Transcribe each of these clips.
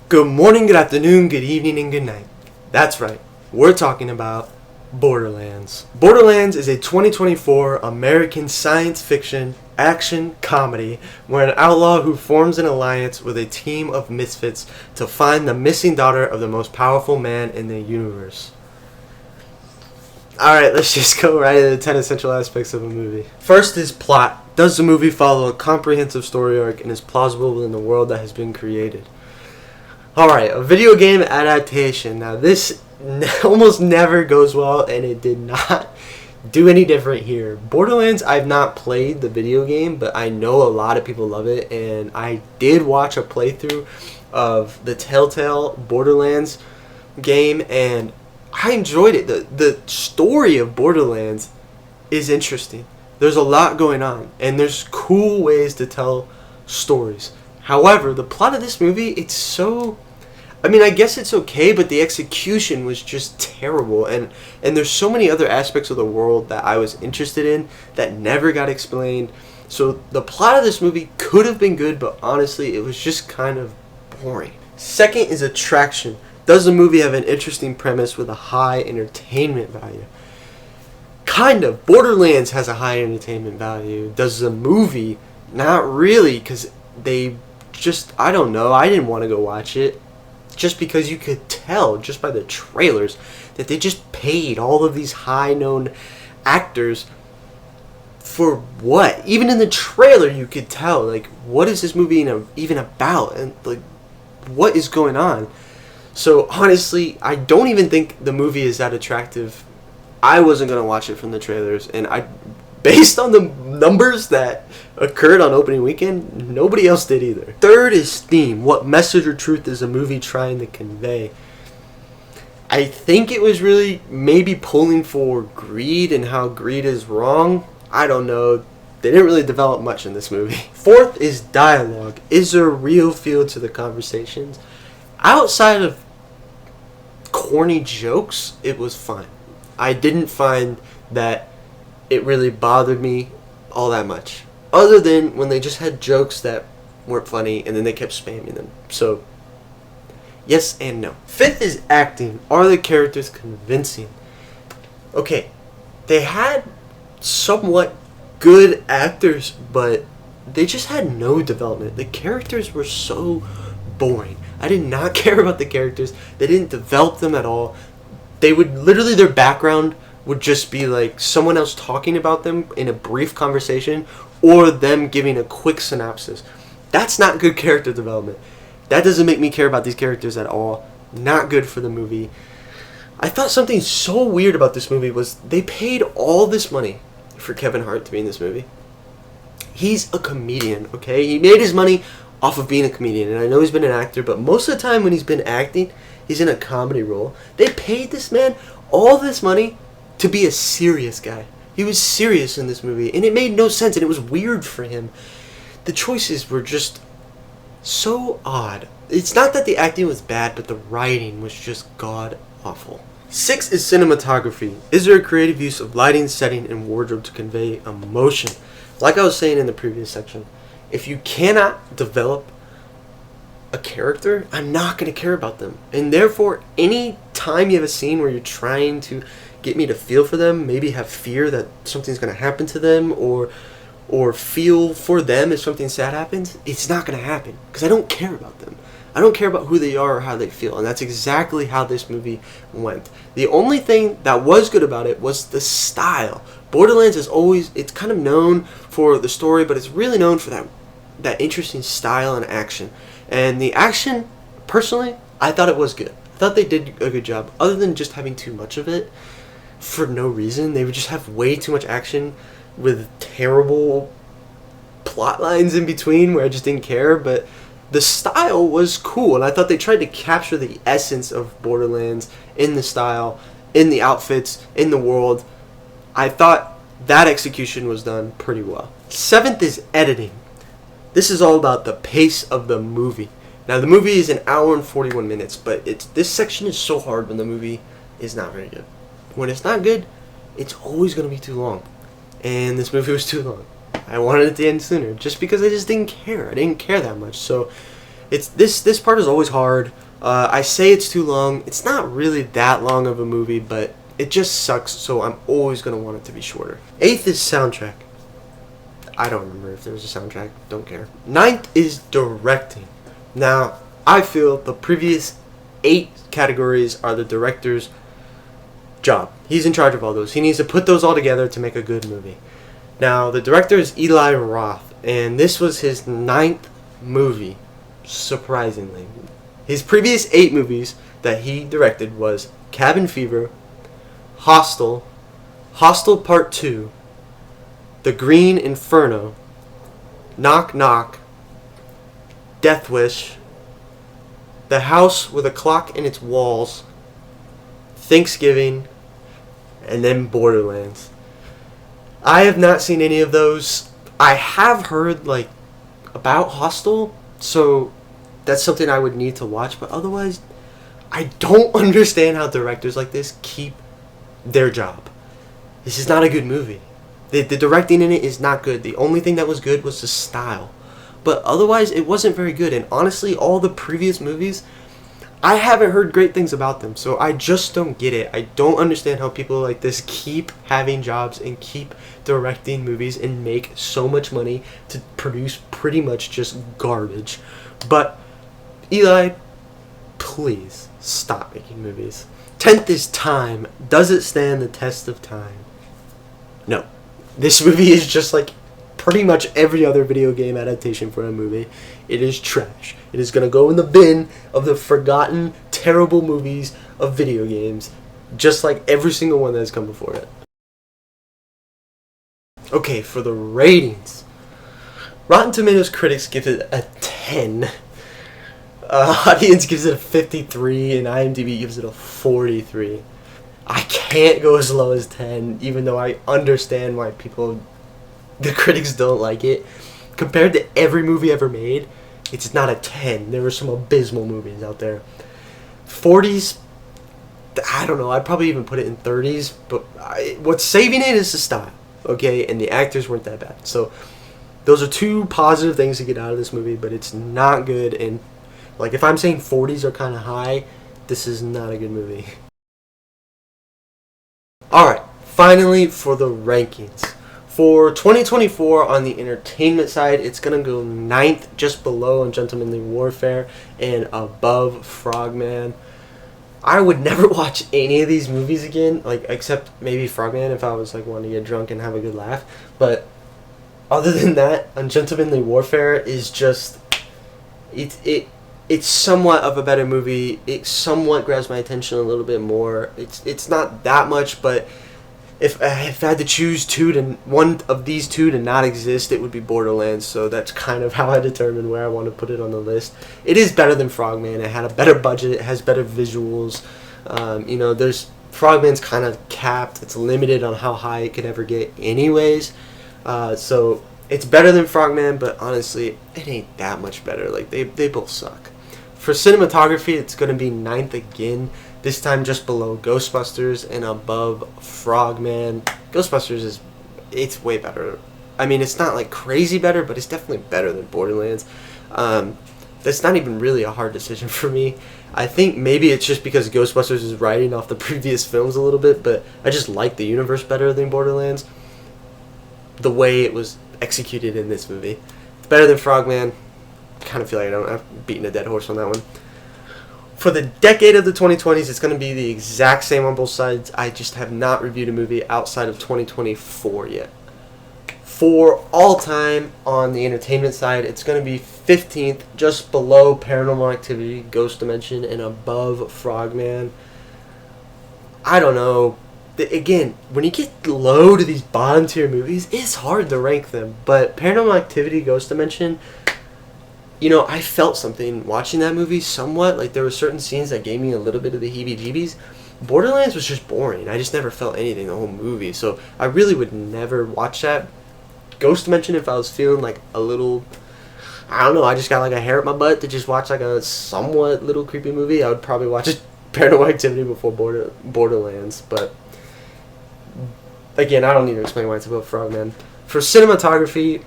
Good morning, good afternoon, good evening, and good night. That's right, we're talking about Borderlands. Borderlands is a 2024 American science fiction action comedy where an outlaw who forms an alliance with a team of misfits to find the missing daughter of the most powerful man in the universe. Alright, let's just go right into the 10 essential aspects of a movie. First is plot. Does the movie follow a comprehensive story arc and is plausible within the world that has been created? Alright, a video game adaptation. Now this almost never goes well, and it did not do any different here. Borderlands, I've not played the video game, but I know a lot of people love it, and I did watch a playthrough of the Telltale Borderlands game, and I enjoyed it. The story of Borderlands is interesting. There's a lot going on, and there's cool ways to tell stories. However, the plot of this movie, it's so... I guess it's okay, but the execution was just terrible. And there's so many other aspects of the world that I was interested in that never got explained. So the plot of this movie could have been good, but honestly, it was just kind of boring. Second is attraction. Does the movie have an interesting premise with a high entertainment value? Kind of. Borderlands has a high entertainment value. Does the movie? Not really, because they just, I don't know, I didn't want to go watch it. Just because you could tell, just by the trailers, that they just paid all of these high-known actors for what? Even in the trailer, you could tell, like, what is this movie even about? And, like, what is going on? So, honestly, I don't even think the movie is that attractive. I wasn't going to watch it from the trailers, and based on the numbers that occurred on opening weekend, nobody else did either. Third is theme. What message or truth is the movie trying to convey? I think it was really maybe pulling for greed and how greed is wrong. I don't know. They didn't really develop much in this movie. Fourth is dialogue. Is there a real feel to the conversations? Outside of corny jokes, it was fine. I didn't find that it really bothered me all that much. Other than when they just had jokes that weren't funny and then they kept spamming them. So, yes and no. Fifth is acting. Are the characters convincing? Okay, they had somewhat good actors, but they just had no development. The characters were so boring. I did not care about the characters. They didn't develop them at all. They would literally, their background would just be like someone else talking about them in a brief conversation or them giving a quick synopsis. That's not good character development. That doesn't make me care about these characters at all. Not good for the movie. I thought something so weird about this movie was they paid all this money for Kevin Hart to be in this movie. He's a comedian, okay? He made his money off of being a comedian, and I know he's been an actor, but most of the time when he's been acting, he's in a comedy role. They paid this man all this money to be a serious guy. He was serious in this movie, and it made no sense, and it was weird for him. The choices were just so odd. It's not that the acting was bad, but the writing was just god-awful. 6 is cinematography. Is there a creative use of lighting, setting, and wardrobe to convey emotion? Like I was saying in the previous section, if you cannot develop a character, I'm not going to care about them. And therefore, any time you have a scene where you're trying to get me to feel for them, maybe have fear that something's going to happen to them, or feel for them if something sad happens, it's not going to happen because I don't care about them. I don't care about who they are or how they feel, and that's exactly how this movie went. The only thing that was good about it was the style. Borderlands is always, it's kind of known for the story, but it's really known for that interesting style and action. And the action, personally, I thought it was good. I thought they did a good job, other than just having too much of it for no reason. They would just have way too much action with terrible plot lines in between where I just didn't care, but the style was cool, and I thought they tried to capture the essence of Borderlands in the style, in the outfits, in the world. I thought that execution was done pretty well. 7th is editing. This is all about the pace of the movie. Now, the movie is an hour and 41 minutes, but this section is so hard when the movie is not very good. When it's not good, it's always going to be too long. And this movie was too long. I wanted it to end sooner, just because I just didn't care. I didn't care that much. So It's this part is always hard. I say it's too long. It's not really that long of a movie, but it just sucks, so I'm always going to want it to be shorter. 8th is soundtrack. I don't remember if there was a soundtrack. Don't care. 9th is directing. Now, I feel the previous 8 categories are the director's job. He's in charge of all those. He needs to put those all together to make a good movie. Now, the director is Eli Roth, and this was his 9th movie, surprisingly. His previous 8 movies that he directed was Cabin Fever, Hostel, Hostel Part 2, The Green Inferno, Knock Knock, Death Wish, The House with a Clock in Its Walls, Thanksgiving, and then Borderlands. I have not seen any of those. I have heard about Hostel, so that's something I would need to watch, but otherwise I don't understand how directors like this keep their job. This is not a good movie. The directing in it is not good. The only thing that was good was the style. But otherwise, it wasn't very good. And honestly, all the previous movies, I haven't heard great things about them. So I just don't get it. I don't understand how people like this keep having jobs and keep directing movies and make so much money to produce pretty much just garbage. But Eli, please stop making movies. 10th is Time. Does it stand the test of time? No. This movie is just like pretty much every other video game adaptation for a movie. It is trash. It is going to go in the bin of the forgotten, terrible movies of video games, just like every single one that has come before it. Okay, for the ratings. Rotten Tomatoes critics give it a 10. Audience gives it a 53, and IMDb gives it a 43. I can't go as low as 10, even though I understand why the critics don't like it. Compared to every movie ever made, it's not a 10. There were some abysmal movies out there. 40s, I don't know, I'd probably even put it in 30s, but what's saving it is the style, okay? And the actors weren't that bad. So those are 2 positive things to get out of this movie, but it's not good. And if I'm saying 40s are kind of high, this is not a good movie. Alright, finally for the rankings. For 2024 on the entertainment side, it's going to go 9th, just below Ungentlemanly Warfare and above Frogman. I would never watch any of these movies again, except maybe Frogman if I was wanting to get drunk and have a good laugh. But other than that, Ungentlemanly Warfare is just it's somewhat of a better movie. It somewhat grabs my attention a little bit more. It's not that much, but if I had to choose one of these 2 to not exist, it would be Borderlands. So that's kind of how I determine where I want to put it on the list. It is better than Frogman. It had a better budget. It has better visuals. Frogman's kind of capped. It's limited on how high it could ever get anyways. So it's better than Frogman, but honestly, it ain't that much better. They both suck. For cinematography, it's going to be 9th again. This time just below Ghostbusters and above Frogman. Ghostbusters it's way better. I mean, it's not crazy better, but it's definitely better than Borderlands. That's not even really a hard decision for me. I think maybe it's just because Ghostbusters is riding off the previous films a little bit, but I just like the universe better than Borderlands. The way it was executed in this movie. It's better than Frogman. Kind of feel like I've beaten a dead horse on that one. For the decade of the 2020s, it's going to be the exact same on both sides. I just have not reviewed a movie outside of 2024 yet. For all time on the entertainment side, it's going to be 15th, just below Paranormal Activity, Ghost Dimension, and above Frogman. I don't know. Again, when you get low to these bottom tier movies, it's hard to rank them. But Paranormal Activity, Ghost Dimension, I felt something watching that movie somewhat. There were certain scenes that gave me a little bit of the heebie-jeebies. Borderlands was just boring. I just never felt anything the whole movie. So I really would never watch that. Ghost Dimension, if I was feeling a little, I don't know, I just got a hair up my butt to just watch a somewhat little creepy movie, I would probably watch Paranormal Activity before Borderlands. But again, I don't need to explain why it's above Frogman. For cinematography,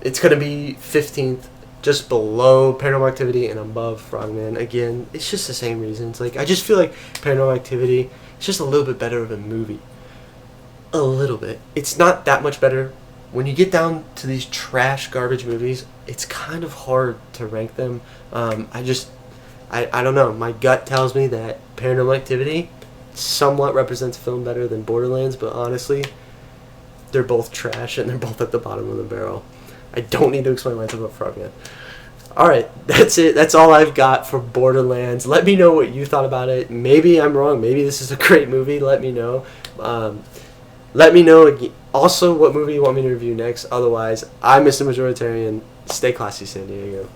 it's going to be 15th. just below Paranormal Activity and above Frogman. Again, it's just the same reasons. Like, I just feel like Paranormal Activity is just a little bit better of a movie. A little bit. It's not that much better. When you get down to these trash garbage movies, it's kind of hard to rank them. I don't know. My gut tells me that Paranormal Activity somewhat represents film better than Borderlands, but honestly, they're both trash and they're both at the bottom of the barrel. I don't need to explain myself about Frogman. Alright, that's it. That's all I've got for Borderlands. Let me know what you thought about it. Maybe I'm wrong. Maybe this is a great movie. Let me know. Let me know also what movie you want me to review next. Otherwise, I'm Mr. Majoritarian. Stay classy, San Diego.